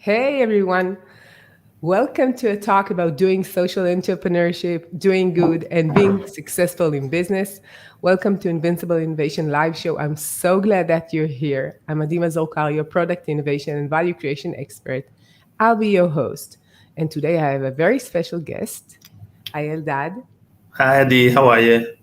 Hey everyone, welcome to a talk about doing social entrepreneurship, doing good, and being successful in business. Welcome to Invincible Innovation Live Show. I'm so glad that you're here. I'm Mazor, Kario, product innovation and value creation expert. I'll be your host. And today I have a very special guest. Hi, Eldad. Hi, Adi. How are you?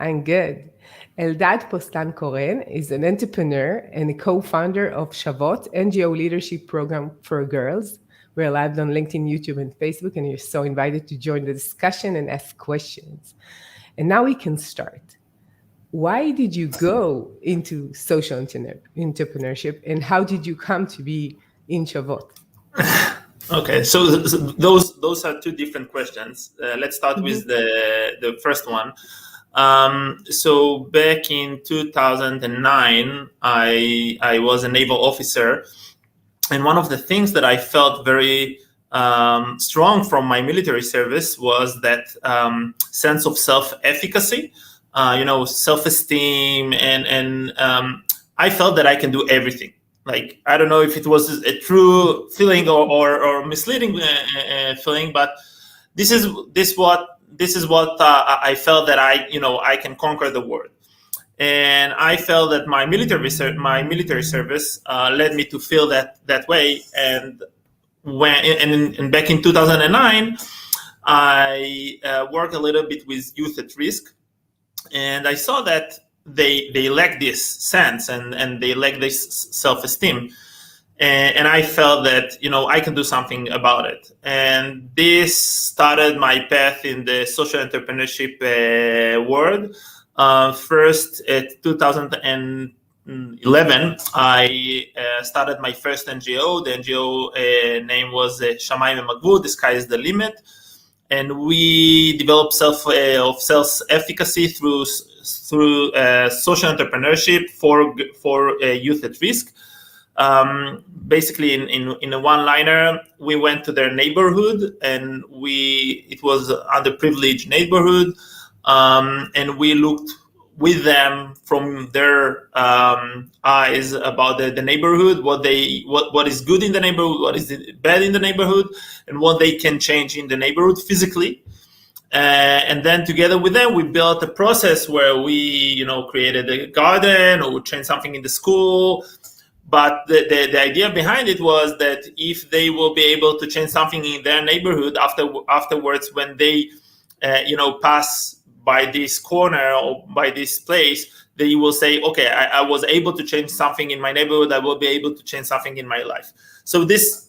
I'm good. Eldad Postan-Koren is an entrepreneur and a co-founder of Shavot, NGO leadership program for girls. We're live on LinkedIn, YouTube, and Facebook, and you're so invited to join the discussion and ask questions. And now we can start. Why did you go into social entrepreneurship, and how did you come to be in Shavot? Okay, so those are two different questions. Let's start with the first one. So back in 2009, I was a naval officer, and one of the things that I felt very strong from my military service was that sense of self-efficacy, self-esteem, and I felt that I can do everything. Like, I don't know if it was a true feeling or misleading feeling, but this is what I felt, that I can conquer the world. And I felt that my military service led me to feel that way. And back in 2009, I worked a little bit with youth at risk, and I saw that they lack this sense and they lack this self-esteem. And I felt that, I can do something about it. And this started my path in the social entrepreneurship world. First, at 2011, I started my first NGO. The NGO name was Shamayim Magvu, The Sky is the Limit. And we developed self-efficacy through social entrepreneurship for youth at risk. Basically, in a one-liner, we went to their neighborhood, and it was an underprivileged neighborhood, and we looked with them from their eyes about the neighborhood, what is good in the neighborhood, what is bad in the neighborhood, and what they can change in the neighborhood physically. And then together with them, we built a process where we, created a garden, or we trained something in the school. But the idea behind it was that if they will be able to change something in their neighborhood afterwards, when they, pass by this corner or by this place, they will say, okay, I was able to change something in my neighborhood. I will be able to change something in my life. So this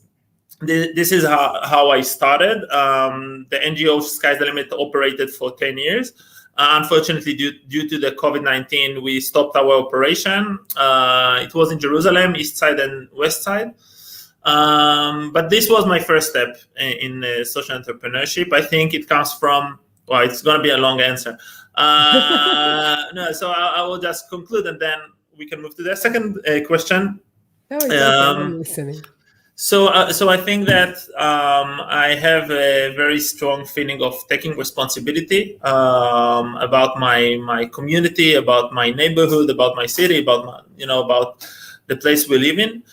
is how I started. The NGO Sky's the Limit operated for 10 years. Unfortunately, due to the COVID-19, we stopped our operation. It was in Jerusalem, east side and west side. But this was my first step in social entrepreneurship. I think it comes from, well, it's going to be a long answer. No, so I will just conclude, and then we can move to the second question. No, it's okay. I'm listening. So I think that I have a very strong feeling of taking responsibility about my community, about my neighborhood, about my city, about the place we live in.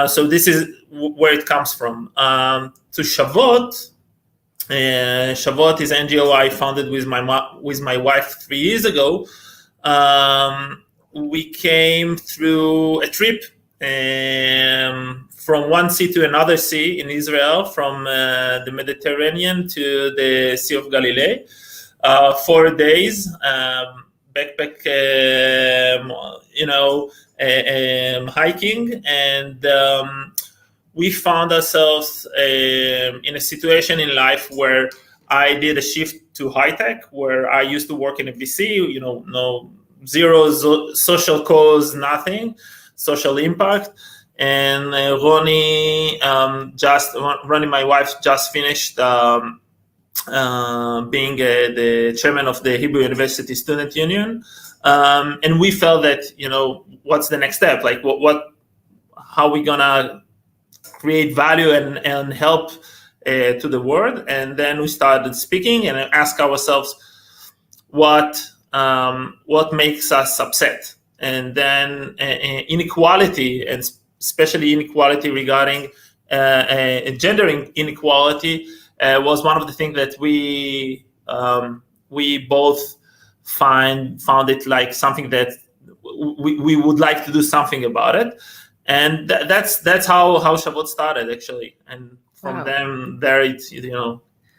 So this is where it comes from. To Shavot. Shavot is an NGO I founded with my wife 3 years ago. We came through a trip from one sea to another sea in Israel, from the Mediterranean to the Sea of Galilee. 4 days, backpack, hiking, and we found ourselves in a situation in life where I did a shift to high tech, where I used to work in a VC, no zero social cause, nothing, social impact. And Ronnie, my wife, just finished being the chairman of the Hebrew University Student Union, and we felt that what's the next step? Like how we gonna create value and help to the world? And then we started speaking and ask ourselves what makes us upset, and then inequality, and especially inequality regarding gender inequality was one of the things that we both found it like something that we would like to do something about it, and that's how Shavot started actually, and from there it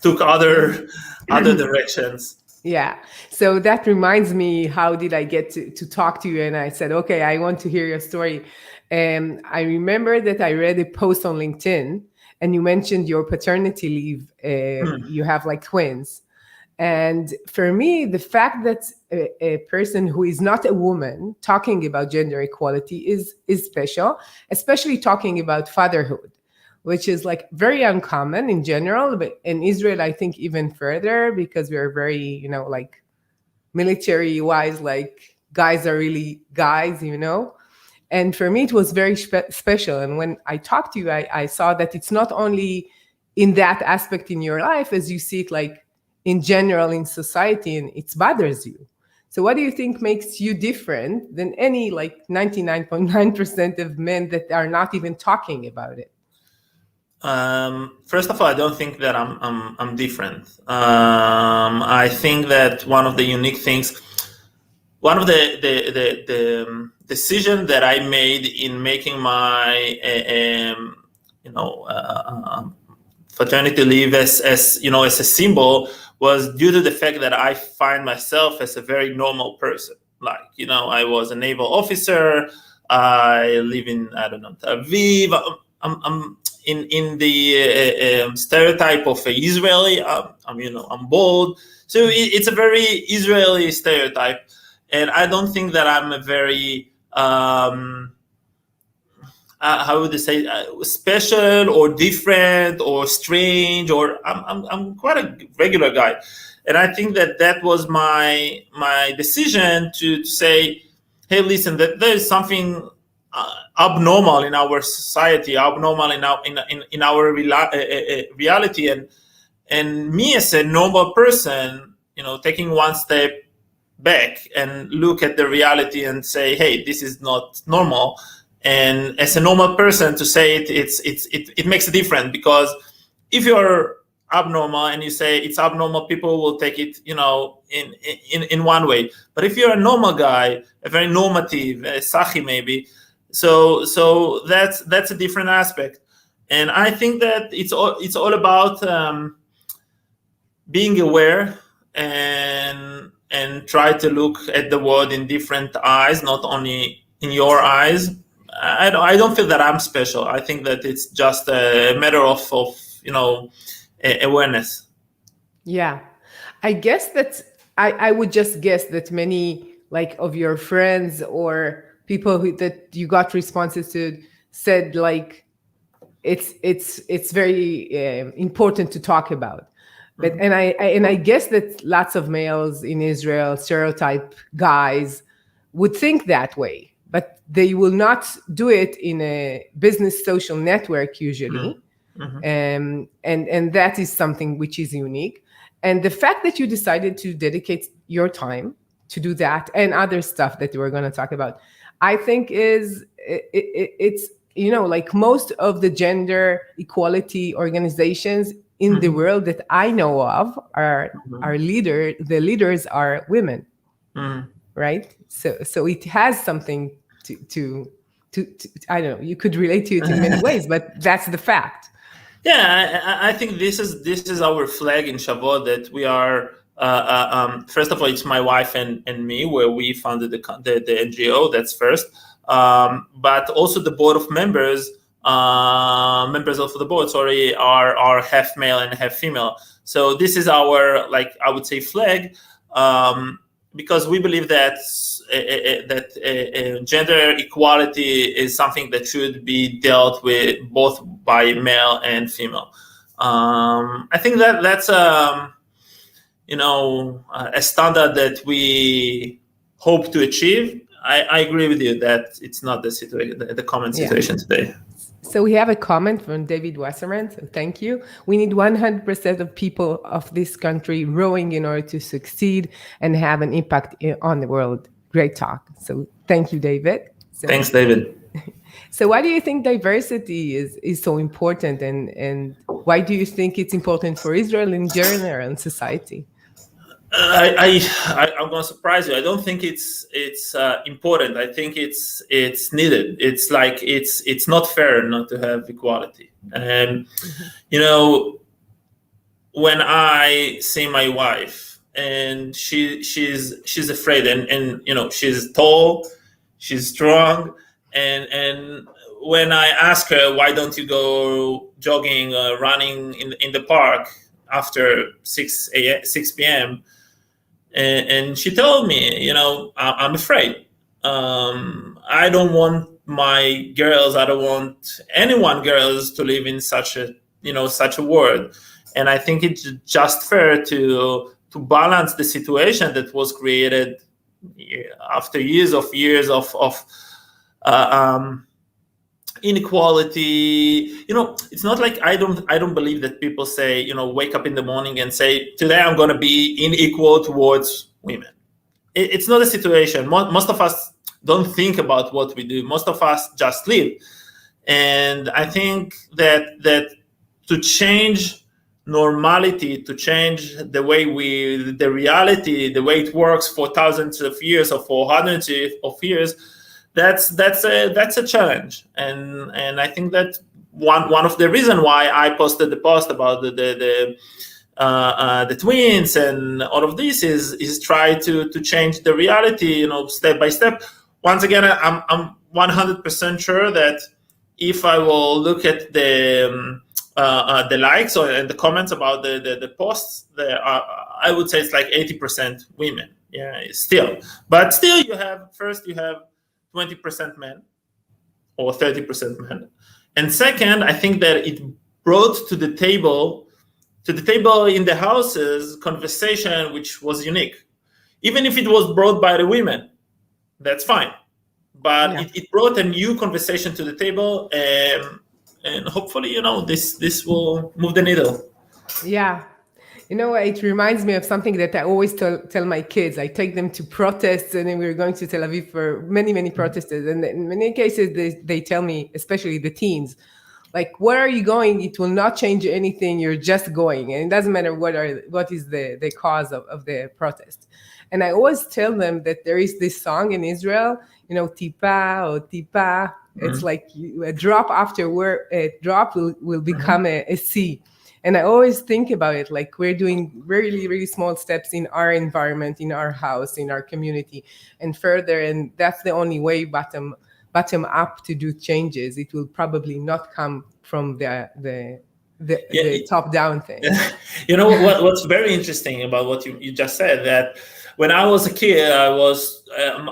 took other directions. Yeah. So that reminds me, how did I get to talk to you? And I said, okay, I want to hear your story. And I remember that I read a post on LinkedIn, and you mentioned your paternity leave. You have like twins. And for me, the fact that a person who is not a woman talking about gender equality is special, especially talking about fatherhood, which is like very uncommon in general, but in Israel, I think even further, because we are very, like military wise, like guys are really guys, And for me, it was very special. And when I talked to you, I saw that it's not only in that aspect in your life, as you see it like in general in society, and it bothers you. So what do you think makes you different than any like 99.9% of men that are not even talking about it? First of all, I don't think that I'm different. I think that one of the unique things, one of the decision that I made in making my fraternity leave as a symbol was due to the fact that I find myself as a very normal person. Like, I was a naval officer. I live in Tel Aviv. I'm in the stereotype of an Israeli. I'm bold. So it's a very Israeli stereotype, and I don't think that I'm a very how would I say special or different or strange, or I'm quite a regular guy, and I think that was my decision to say, hey, listen, that there is something abnormal in our society, abnormal in our reality, and me as a normal person, taking one step back and look at the reality and say, hey, this is not normal. And as a normal person to say it makes a difference, because if you're abnormal and you say it's abnormal, people will take it, in one way. But if you're a normal guy, a very normative, a sachi maybe, so that's a different aspect. And I think that it's all about being aware and try to look at the world in different eyes, not only in your eyes. I don't feel that I'm special. I think that it's just a matter of awareness. Yeah, I guess that I would just guess that many like of your friends or people that you got responses to said like it's very important to talk about. But and I guess that lots of males in Israel, stereotype guys, would think that way, but they will not do it in a business social network usually. And that is something which is unique. And the fact that you decided to dedicate your time to do that and other stuff that we're going to talk about, I think it's like most of the gender equality organizations in the world that I know of are the leaders are women, right? So it has something to I don't know, you could relate to it in many ways, but that's the fact. Yeah, I think this is our flag in Shavot, that we are. First of all, it's my wife and me, where we founded the NGO. That's first, but also the board of members of the board, are half male and half female. So this is our, like, I would say, flag, because we believe that gender equality is something that should be dealt with both by male and female. I think that's a standard that we hope to achieve. I agree with you that it's not the common situation today. So we have a comment from David Wasserman. So thank you. We need 100% of people of this country rowing in order to succeed and have an impact on the world. Great talk. So thank you, David. Thanks, David. So why do you think diversity is so important, and why do you think it's important for Israel in general and society? I'm going to surprise you. I don't think it's important. I think it's needed. It's like it's not fair not to have equality. And Mhm. you know, when I see my wife and she's afraid, and you know, she's tall, she's strong, and when I ask her, why don't you go jogging, running in the park after 6 p.m., and she told me, you know, I'm afraid. I don't want my girls, I don't want anyone girls to live in such a, you know, such a world. And I think it's just fair to balance the situation that was created after years of uh, um, inequality. You know, it's not like I don't believe that people say, you know, wake up in the morning and say, today I'm going to be unequal towards women. It's not a situation. Most of us don't think about what we do. Most of us just live. And I think that to change normality, to change the reality, the way it works for thousands of years or for hundreds of years, that's a challenge. And I think that one of the reason why I posted the post about the twins and all of this is try to change the reality, you know, step by step. Once again, I'm 100% sure that if I will look at the likes or and the comments about the posts, there are, I would say it's like 80% women. Yeah, still, but still, you have 20% men or 30% men, and second, I think that it brought to the table in the houses conversation which was unique. Even if it was brought by the women, that's fine. But Yeah. it brought a new conversation to the table, and hopefully, you know, this will move the needle. Yeah. You know, it reminds me of something that I always tell my kids. I take them to protests, and then we were going to Tel Aviv for many, many protests. And in many cases, they tell me, especially the teens, like, where are you going? It will not change anything. You're just going. And it doesn't matter what is the cause of the protest. And I always tell them that there is this song in Israel, you know, tipa or tipa. It's Mhm. like a drop after where a drop will Mhm. become a sea. And I always think about it like we're doing really, really small steps in our environment, in our house, in our community, and further. And that's the only way bottom up to do changes. It will probably not come from Yeah, the top down thing. you know what's very interesting about what you just said, that when I was a kid,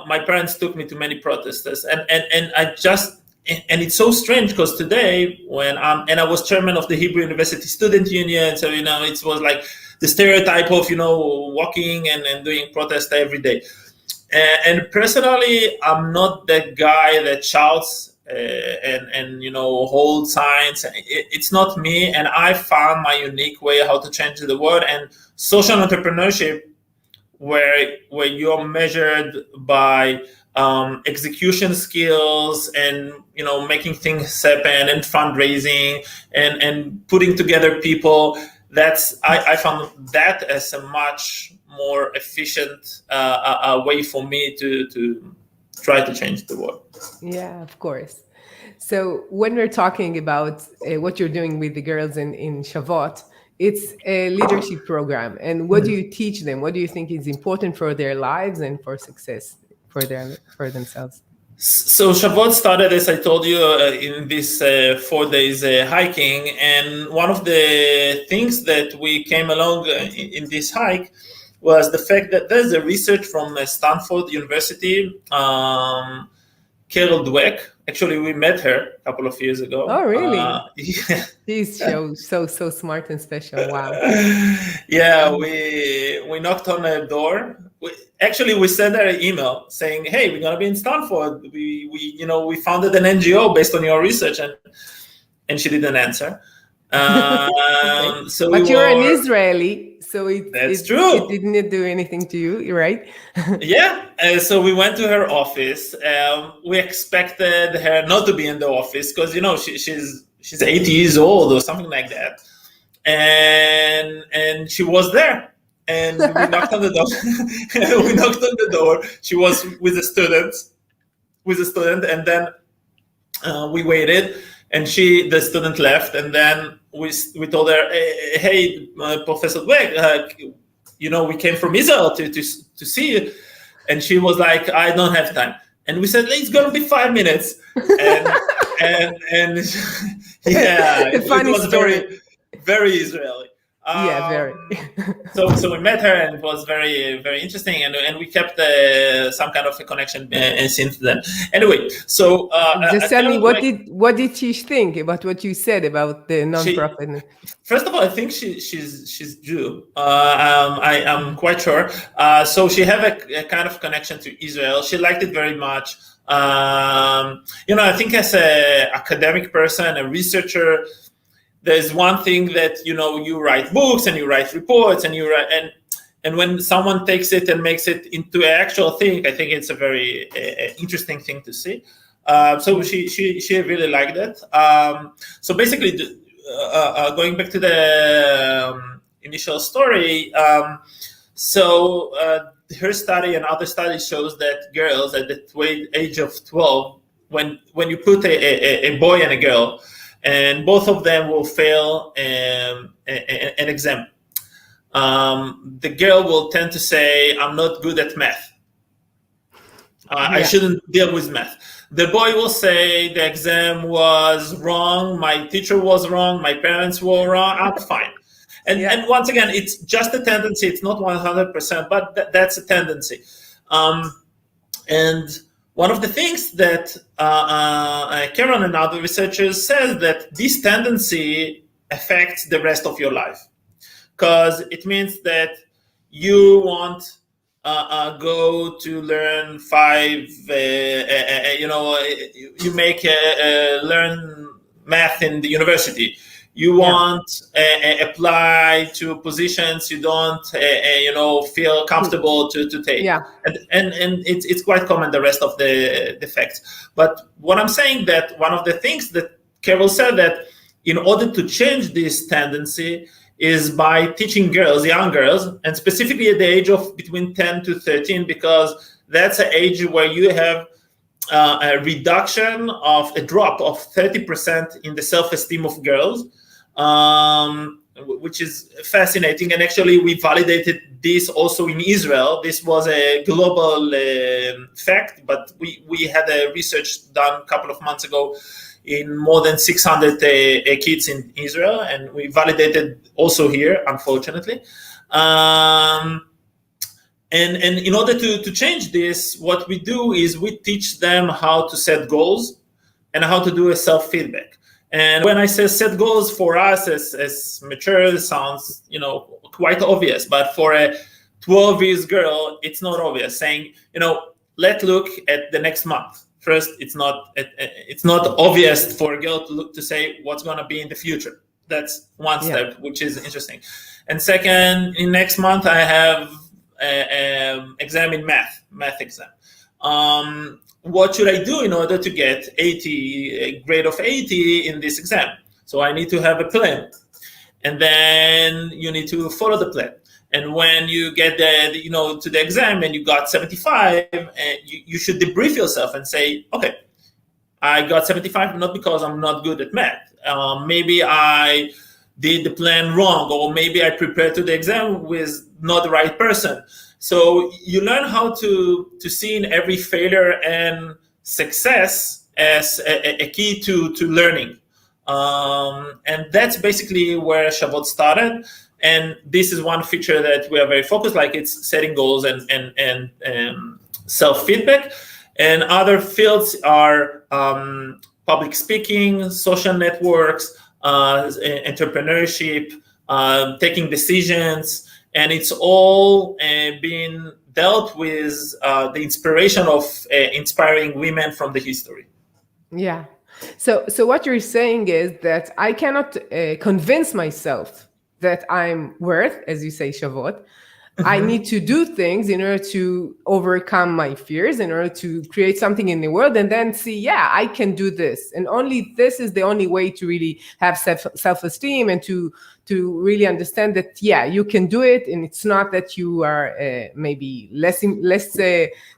my parents took me to many protesters, and I just and it's so strange because today when I was chairman of the Hebrew University Student Union, so you know it was like the stereotype of, you know, walking and doing protest every day. And personally, I'm not that guy that shouts and you know, hold signs. It's not me, and I found my unique way how to change the world. And social entrepreneurship, where you're measured by execution skills, and you know, making things happen, and fundraising, and putting together people. I found that as a much more efficient way for me to try to change the world. Yeah, of course. So when we're talking about what you're doing with the girls in Shavot, it's a leadership program. And what do you teach them? What do you think is important for their lives and for success for themselves? So Shavuot started, as I told you, in this 4 days hiking, and one of the things that we came along in this hike was the fact that there's a research from Stanford University, Carol Dweck. Actually, we met her a couple of years Oh, ago. really? Yeah. She's so smart and special. Wow. Yeah, we knocked on her door. We sent her an email saying, "Hey, we're gonna be in Stanford. We founded an NGO based on your research," and she didn't answer. Okay. So we But you're an were. Israeli, so That's it true. didn't do anything to you, right? Yeah, so we went to her office. We expected her not to be in the office because she's 80 years old or something like that, and she was there. And we knocked on the door. We knocked on the door. She was with a student, and then we waited, and the student left, and then we told her, "Hey, Professor Dweck, we came from Israel to see you," and she was like, "I don't have time." And we said, "It's gonna be 5 minutes," and and yeah, A it funny was story. very Israeli. Yeah, very. So we met her, and it was very very interesting, and we kept some kind of a connection since then. Anyway, so Just tell me, Carol Dweck, what did she think about what you said about the she nonprofit? first of all, I think she's Jew. I am quite sure. So she have a kind of connection to Israel. She liked it very much. I think as a academic person, a researcher, there's one thing that you write books and you write reports and and when someone takes it and makes it into an actual thing, I think it's a very interesting thing to see. So she really liked it. So basically, going back to the initial story, her study and other studies shows that girls at the age of 12, when you put a boy and a girl, and both of them will fail an exam, the girl will tend to say, "I'm not good at math. I shouldn't deal with math." The boy will say, "The exam was wrong. My teacher was wrong. My parents were wrong. I'm fine." And once again, it's just a tendency. It's not 100%, but that's a tendency. And one of the things that Karen and other researchers says that this tendency affects the rest of your life, because it means that you want go to learn you make learn math in the university. You want apply to positions you don't feel comfortable to take. Yeah. And it's quite common, the rest of the facts. But what I'm saying, that one of the things that Carol said, that in order to change this tendency is by teaching young girls, and specifically at the age of between 10 to 13, because that's an age where you have a reduction of a drop of 30% in the self-esteem of girls, which is fascinating. And actually, we validated this also in Israel. This was a global fact, but we had a research done a couple of months ago in more than 600 kids in Israel, and we validated also here, unfortunately. And in order to change this, what we do is we teach them how to set goals and how to do a self-feedback. And when I say set goals, for us as mature, sounds quite obvious, but for a 12-year girl, it's not obvious. Saying, let's look at the next month. First, it's not obvious for a girl to say what's going to be in the future. That's one step, which is interesting. And second, in next month, I have an exam in math exam. What should I do in order to get a grade of 80 in this exam? So I need to have a plan. And then you need to follow the plan. And when you get to the exam and you got 75, you should debrief yourself and say, okay, I got 75 not because I'm not good at math. Maybe I did the plan wrong, or maybe I prepared to the exam with not the right person. So you learn how to see in every failure and success as a key to learning. And that's basically where Shavot started. And this is one feature that we are very focused, like it's setting goals and self-feedback. And other fields are public speaking, social networks, entrepreneurship, taking decisions. And it's all being dealt with the inspiration of inspiring women from the history. Yeah. So what you're saying is that I cannot convince myself that I'm worth, as you say, Shavot. I need to do things in order to overcome my fears, in order to create something in the world, and then see, yeah, I can do this. And only this is the only way to really have self-esteem and to really understand that, yeah, you can do it. And it's not that you are maybe less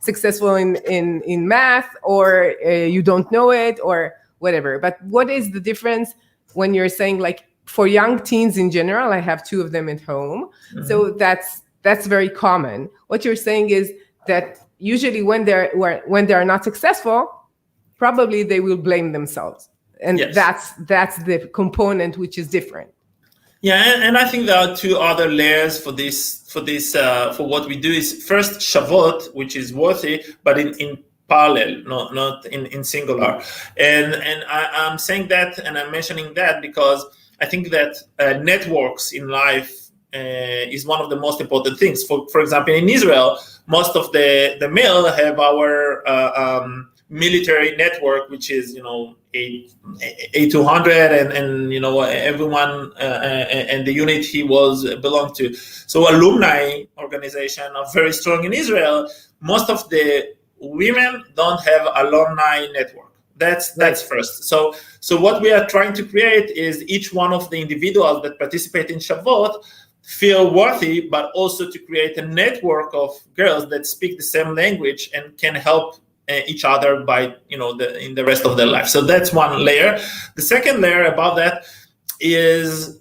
successful in math, or you don't know it, or whatever. But what is the difference when you're saying, like, for young teens in general? I have two of them at home. So that's very common. What you're saying is that usually when they're not successful, probably they will blame themselves, and Yes. that's the component which is different. Yeah, and I think there are two other layers for for what we do. Is first Shavot, which is worthy, but in parallel, not in singular. And I'm saying that, and I'm mentioning that because I think that networks in life is one of the most important things. For example, in Israel, most of the male have our military network, which is A200, and everyone and the unit he belonged to. So alumni organization are very strong in Israel. Most of the women don't have alumni network. That's first. So what we are trying to create is each one of the individuals that participate in Shavot feel worthy, but also to create a network of girls that speak the same language and can help each other by in the rest of their life. So that's one layer. The second layer above that is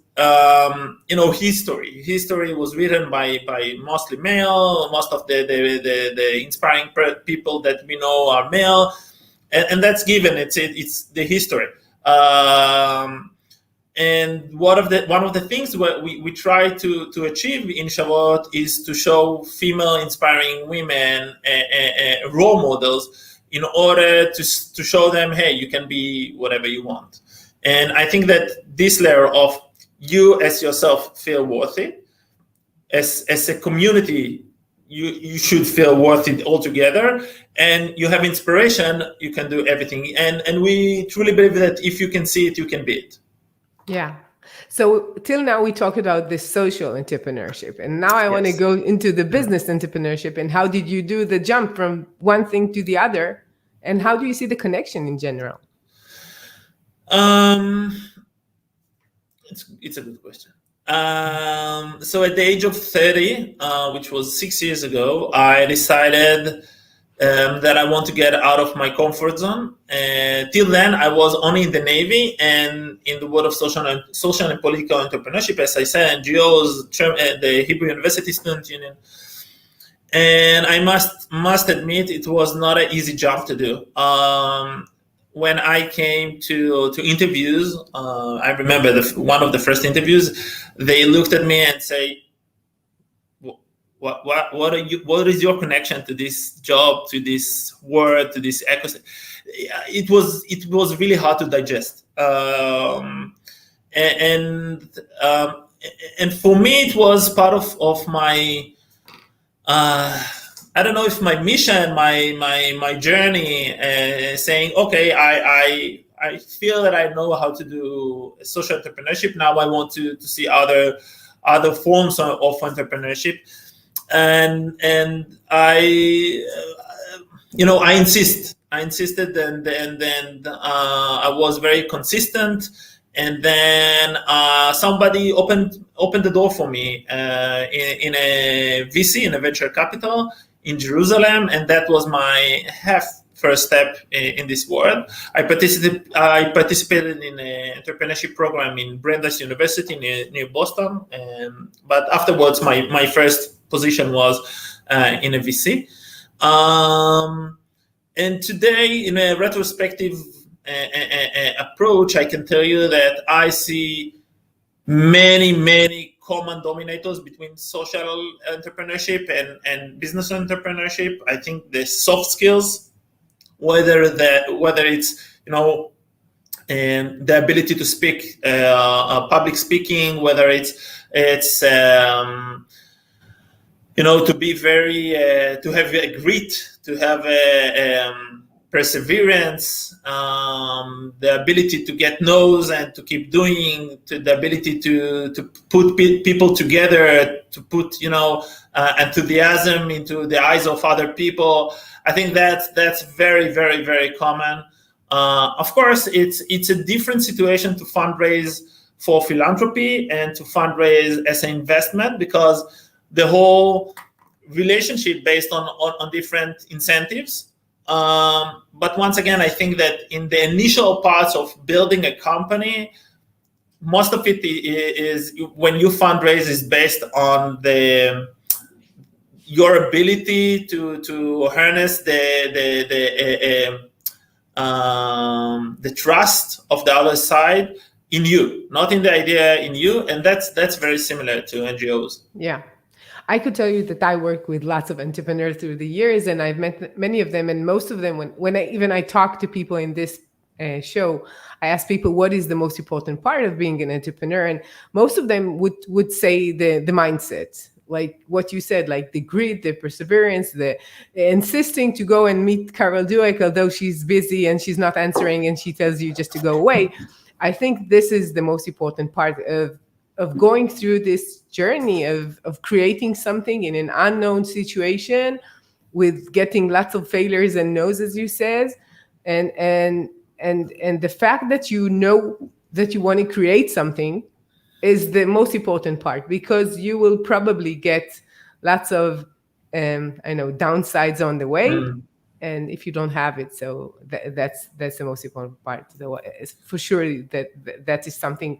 history was written by mostly male. Most of the inspiring people that we know are male, and that's given. It's the history. And one of the things we try to achieve in Shavot is to show female inspiring women role models in order to show them, hey, you can be whatever you want. And I think that this layer of you as yourself feel worthy, as a community, you should feel worthy altogether, and you have inspiration, you can do everything. And we truly believe that if you can see it, you can be it. Yeah. So till now we talked about the social entrepreneurship, and now I want to go into the business entrepreneurship. And how did you do the jump from one thing to the other, and how do you see the connection in general? It's a good question. So at the age of 30, which was 6 years ago, I decided that I want to get out of my comfort zone. Till then, I was only in the Navy and in the world of social and political entrepreneurship, as I said, NGOs, the Hebrew University Student Union. And I must admit, it was not an easy job to do. When I came to interviews, I remember one of the first interviews, they looked at me and say, what is your connection to this job, to this word, to this ecosystem? It was really hard to digest. And for me, it was part of my, I don't know if my mission, my journey, saying, okay, I feel that I know how to do social entrepreneurship. Now I want to see other forms of entrepreneurship. And I insisted, and then I was very consistent. And then somebody opened the door for me in a VC, in a venture capital in Jerusalem, and that was my first step in this world. I participated in an entrepreneurship program in Brandeis University near Boston, but afterwards my first position was in a VC. And today, in a retrospective approach, I can tell you that I see many common dominators between social entrepreneurship and business entrepreneurship. I think the soft skills, whether it's the ability to speak, public speaking, whether it's to be very to have a grit, to have perseverance, the ability to get no's and to keep doing, to the ability to put people together, to put enthusiasm into the eyes of other people. I think that's very, very, very common. Of course, it's a different situation to fundraise for philanthropy and to fundraise as an investment, because the whole relationship based on different incentives. But once again, I think that in the initial parts of building a company, most of it is when you fundraise is based on your ability to harness the trust of the other side in you, not in the idea in you, and that's very similar to NGOs. Yeah. I could tell you that I work with lots of entrepreneurs through the years, and I've met many of them, and most of them, when I talk to people in this show, I ask people what is the most important part of being an entrepreneur, and most of them would say the mindset, like what you said, like the grit, the perseverance, the insisting to go and meet Carol Dweck, although she's busy and she's not answering, and she tells you just to go away. I think this is the most important part of going through this journey of creating something in an unknown situation, with getting lots of failures and no's, as you said, and the fact that you know that you want to create something is the most important part, because you will probably get lots of downsides on the way. And if you don't have it, so that's the most important part. So for sure that is something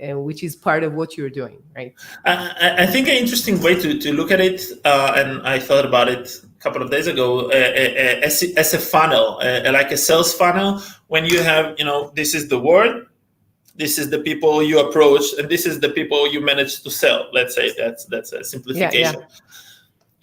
which is part of what you're doing, right? I think an interesting way to look at it, and I thought about it a couple of days ago, as a funnel, like a sales funnel. When you have, this is the word, this is the people you approach, and this is the people you manage to sell. Let's say that's a simplification. Yeah.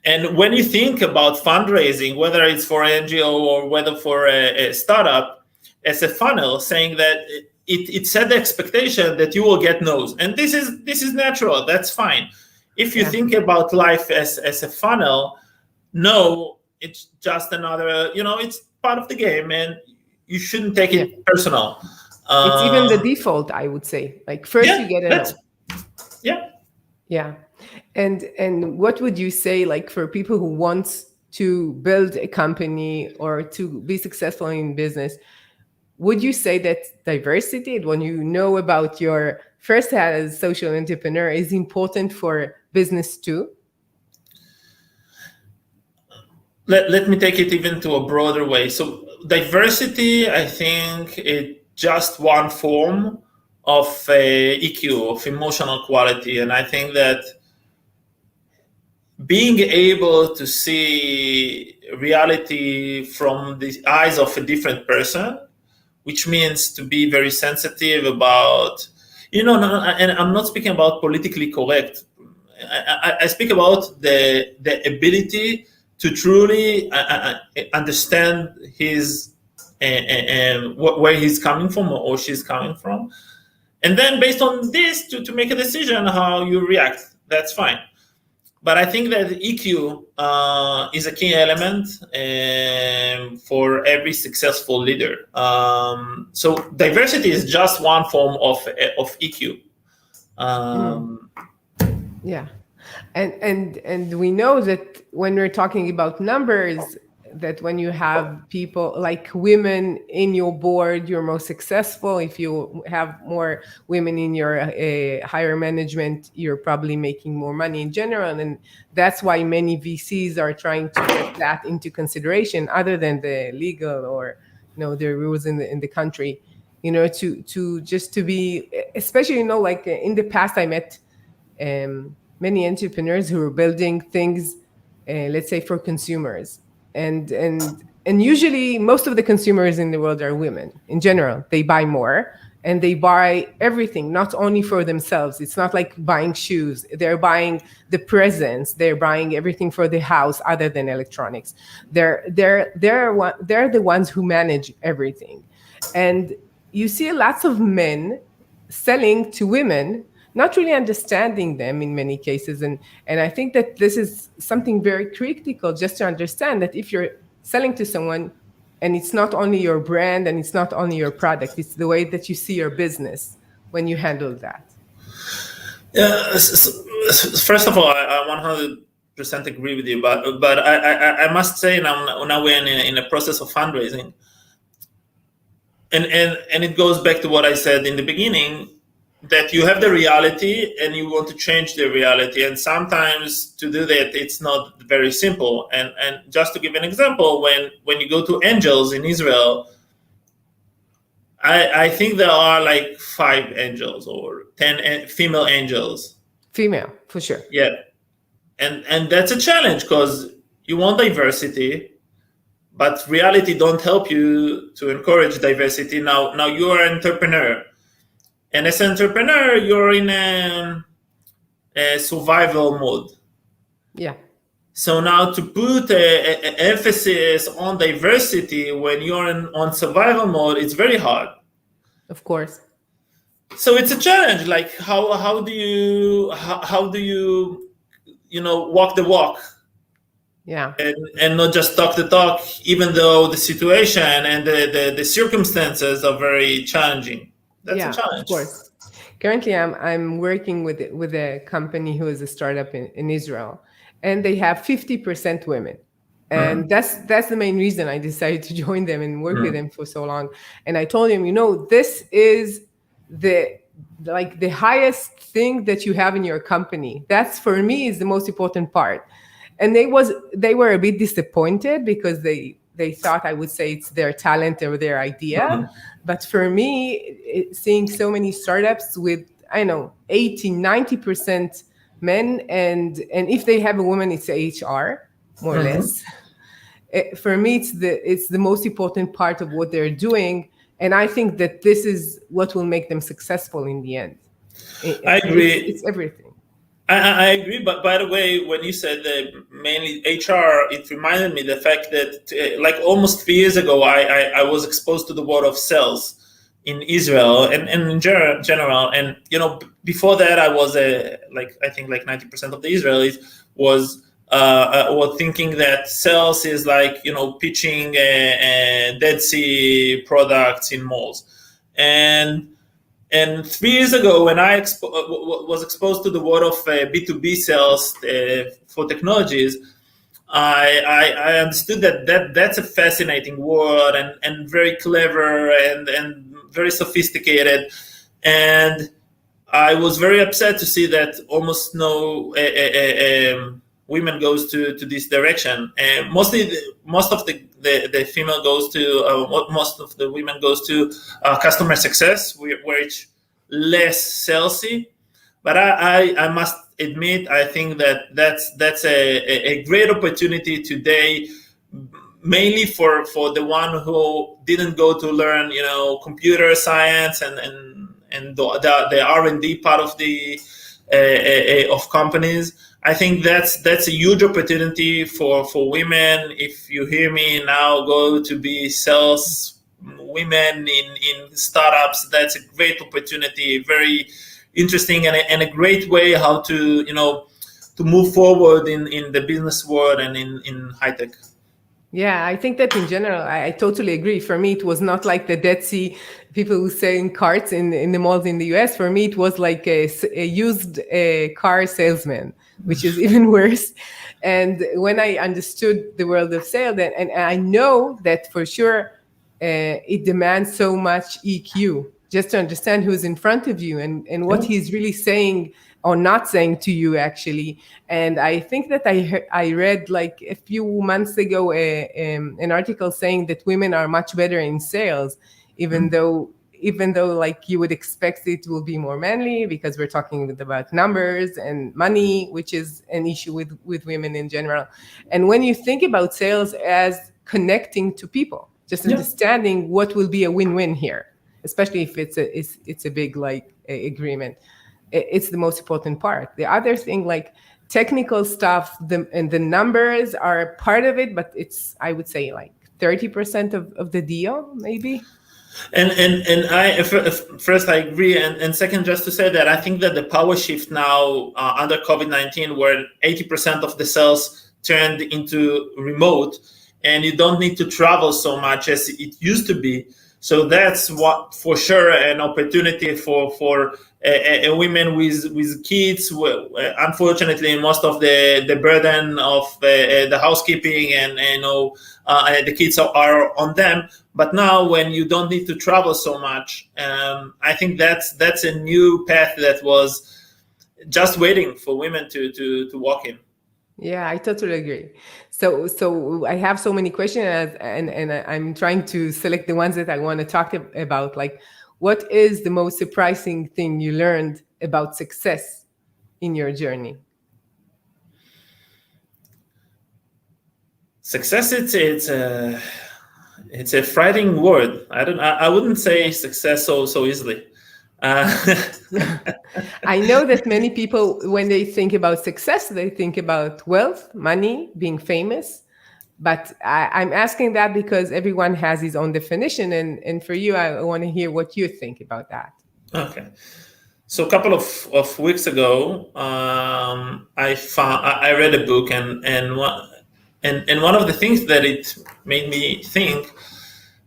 And when you think about fundraising, whether it's for an NGO or whether for a startup, as a funnel, saying that it set the expectation that you will get no's, and this is natural. That's fine. If you think about life as a funnel, no, it's just another. It's part of the game, and you shouldn't take it personal. It's even the default, I would say. Like first you get a no. Yeah. And what would you say, like, for people who want to build a company or to be successful in business? Would you say that diversity, when you know about your first hat as social entrepreneur, is important for business too? Let me take it even to a broader way. So diversity, I think, it's just one form of EQ, of emotional quality. And I think that being able to see reality from the eyes of a different person, which means to be very sensitive about, and I'm not speaking about politically correct. I speak about the ability to truly understand his where he's coming from or she's coming from, and then based on this to make a decision how you react. That's fine. But I think that EQ is a key element for every successful leader. So diversity is just one form of EQ. Yeah, and we know that when we're talking about numbers, that when you have people like women in your board, you're more successful. If you have more women in your higher management, you're probably making more money in general. And that's why many VCs are trying to get that into consideration, other than the legal or the rules in the country. To just to be, especially like in the past, I met many entrepreneurs who are building things, let's say, for consumers. And usually most of the consumers in the world are women in general. They buy more and they buy everything, not only for themselves. It's not like buying shoes. They're buying the presents. They're buying everything for the house other than electronics. They're the ones who manage everything. And you see lots of men selling to women, not really understanding them in many cases. And I think that this is something very critical, just to understand that if you're selling to someone, And it's not only your brand and it's not only your product, it's the way that you see your business when you handle that. Yeah, first of all, I 100% agree with you, but I must say now we're in a process of fundraising, and it goes back to what I said in the beginning, that you have the reality and you want to change the reality, and sometimes to do that it's not very simple. And just to give an example, when you go to angels in Israel, I think there are like 5 angels or 10 female angels. Female, for sure. Yeah, and that's a challenge because you want diversity, but reality don't help you to encourage diversity. Now you are an entrepreneur, and as an entrepreneur you're in a survival mode. Yeah. So now to put an emphasis on diversity when you're on survival mode, it's very hard. Of course. So it's a challenge. Like how do you walk the walk? Yeah. And not just talk the talk, even though the situation and the circumstances are very challenging. That's a challenge. Of course. Currently, I'm working with a company who is a startup in Israel, and they have 50% women. And that's the main reason I decided to join them and work with them for so long. And I told him, this is the highest thing that you have in your company. That's, for me, is the most important part. And they were a bit disappointed because they thought I would say it's their talent or their idea. But for me, seeing so many startups with, 80, 90% men, and if they have a woman, it's HR, more or less. For me, it's the most important part of what they're doing. And I think that this is what will make them successful in the end. I agree. It's everything. I agree, but by the way, when you said mainly HR, it reminded me the fact that like almost 3 years ago, I was exposed to the world of sales in Israel and in general. And before that, I was I think 90% of the Israelis was thinking that sales is like pitching Dead Sea products in malls. And 3 years ago, when I was exposed to the world of B2B sales for technologies, I understood that's a fascinating world and very clever and very sophisticated. And I was very upset to see that almost no women goes to this direction. And most of the female goes to most of the women goes to customer success, which less salesy. But I must admit, I think that's a great opportunity today, mainly for the one who didn't go to learn computer science and the R&D part of the of companies. I think that's a huge opportunity for women. If you hear me now, go to be sales women in startups. That's a great opportunity, very interesting, and a great way how to to move forward in the business world and in high tech. Yeah, I think that in general, I totally agree. For me, it was not like the Dead Sea people who selling carts in the malls in the US. For me, it was like a used car salesman, which is even worse. And when I understood the world of sales, and I know that for sure it demands so much EQ just to understand who's in front of you and what he's really saying or not saying to you, actually. And I think that I read like a few months ago an article saying that women are much better in sales, even though like you would expect it will be more manly, because we're talking about numbers and money, which is an issue with women in general. And when you think about sales as connecting to people, just understanding what will be a win-win here, especially if it's a big like agreement, it's the most important part. The other thing, like technical stuff, and the numbers are part of it, but it's, I would say, like 30% of the deal, maybe. And I first I agree, and second, just to say that I think that the power shift now under COVID-19, where 80% of the sales turned into remote, and you don't need to travel so much as it used to be. So that's what for sure an opportunity for women with kids. Unfortunately, most of the burden of the housekeeping and the kids are on them. But now, when you don't need to travel so much, I think that's a new path that was just waiting for women to walk in. Yeah, I totally agree. So I have so many questions, and I'm trying to select the ones that I want to talk about. Like, what is the most surprising thing you learned about success in your journey? Success, it's a frightening word. I wouldn't say success so easily. I know that many people, when they think about success, they think about wealth, money, being famous. But I'm asking that because everyone has his own definition. And for you, I want to hear what you think about that. Okay. So a couple of weeks ago, I read a book, and one of the things that it made me think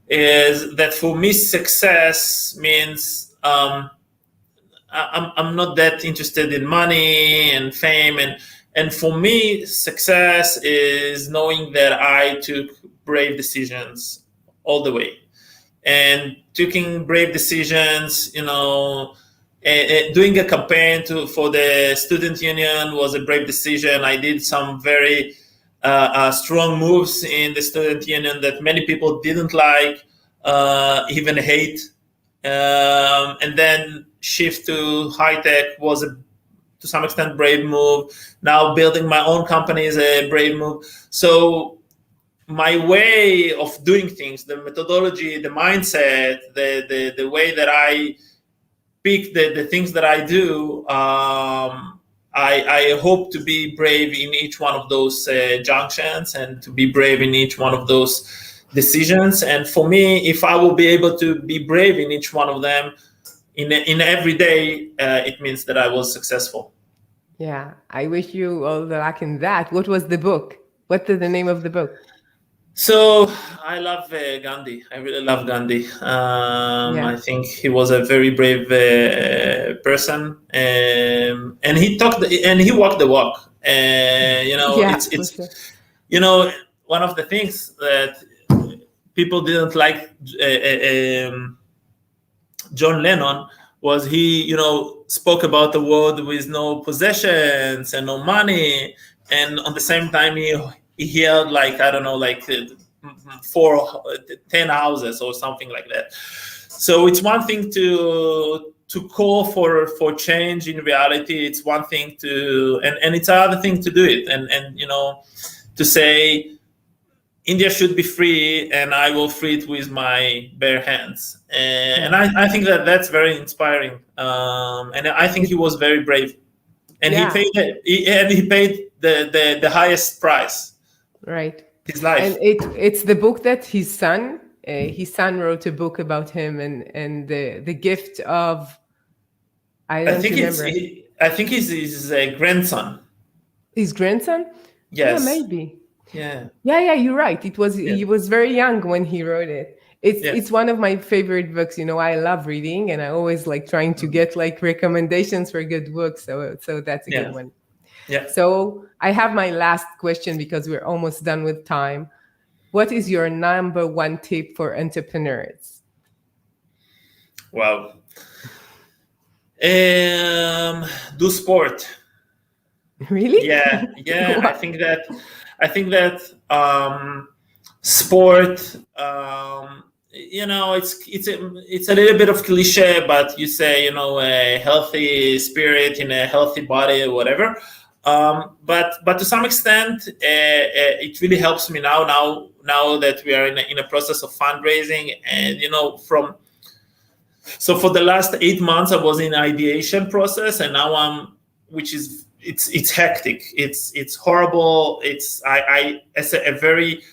is that for me, success means I'm not that interested in money and fame, and for me, success is knowing that I took brave decisions all the way, and taking brave decisions, doing a campaign for the student union was a brave decision. I did some very strong moves in the student union that many people didn't like, even hate. And then shift to high tech was to some extent brave move. Now building my own company is a brave move. So my way of doing things, the methodology, the mindset, the way that I pick the things that I do, I hope to be brave in each one of those junctions, and to be brave in each one of those decisions. And for me, if I will be able to be brave in each one of them in every day, it means that I was successful. Yeah, I wish you all the luck in that. What was the book? What is the name of the book? So I love Gandhi. I really love Gandhi. I think he was a very brave person, and he talked and he walked the walk. It's sure. One of the things that people didn't like John Lennon was he spoke about the world with no possessions and no money, and on the same time he held like I don't know like 10 houses or something like that. So it's one thing to call for change in reality. It's one thing and it's another thing to do it, and to say India should be free, and I will free it with my bare hands. And I think that's very inspiring. And I think he was very brave, and he paid the highest price. Right. His life. And it's the book that his son wrote a book about him, and the gift of I think his grandson. His grandson? Yes. Yeah, maybe. Yeah, you're right. He was very young when he wrote it. It's one of my favorite books. I love reading, and I always like trying to get like recommendations for good books. So that's a good one. Yeah. So I have my last question because we're almost done with time. What is your number one tip for entrepreneurs? Wow. Do sport. Really? Yeah. I think that sport, it's a little bit of cliche, but you say, a healthy spirit in a healthy body or whatever. But to some extent, it really helps me now that we are in a process of fundraising, and so for the last 8 months I was in ideation process, and now it's hectic. It's horrible. It's a very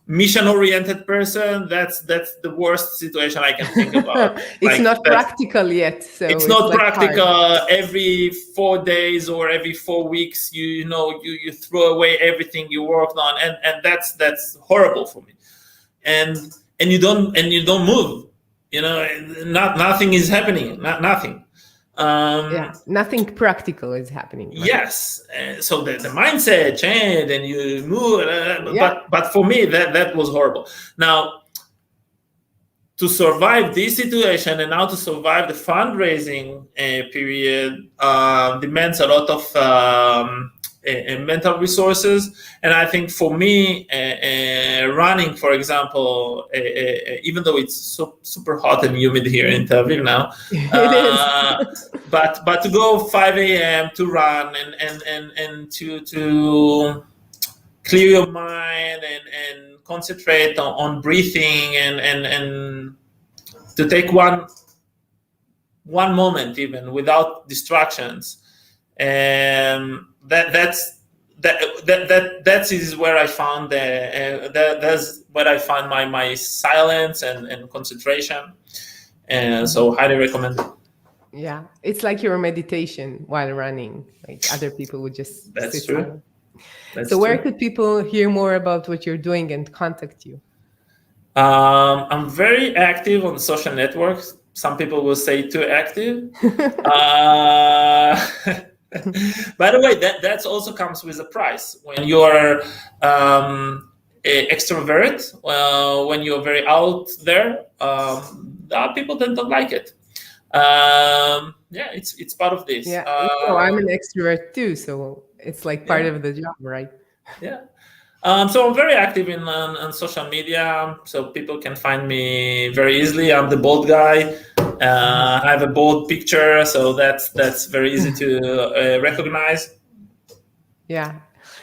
mission-oriented person, that's the worst situation I can think about. It's not practical yet, so it's not like practical. hard. Every 4 days or every 4 weeks, you throw away everything you worked on, and that's horrible for me. And you don't move. Nothing is happening. Nothing. Nothing practical is happening. Right? Yes, so the mindset changed and you move, but for me that was horrible. Now, to survive this situation and now to survive the fundraising period demands a lot of mental resources. And I think for me, running, for example, even though it's super hot and humid here in Tel Aviv now, but to go 5 a.m. to run and to clear your mind and concentrate on breathing and to take one moment even without distractions. That is where I found that's where I found my silence and concentration, and so highly recommend it. Yeah, it's like your meditation while running. Like other people would just That's sit true. So where could people hear more about what you're doing and contact you? I'm very active on social networks. Some people will say too active. By the way, that also comes with a price. When you're extrovert, when you're very out there, people don't like it. It's part of this. Yeah, I'm an extrovert too, so it's like part of the job, right? Yeah. So I'm very active on social media, so people can find me very easily. I'm the bald guy. I have a bold picture, so that's very easy to recognize. Yeah.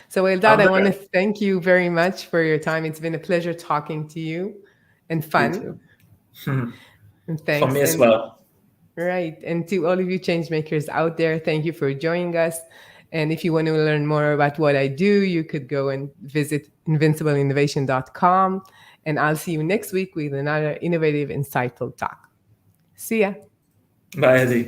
So Eldad, I want to thank you very much for your time. It's been a pleasure talking to you and fun. And thanks. For me as well. Right. And to all of you change makers out there, thank you for joining us. And if you want to learn more about what I do, you could go and visit invincibleinnovation.com. And I'll see you next week with another innovative, insightful talk. See ya. Bye, Eddie.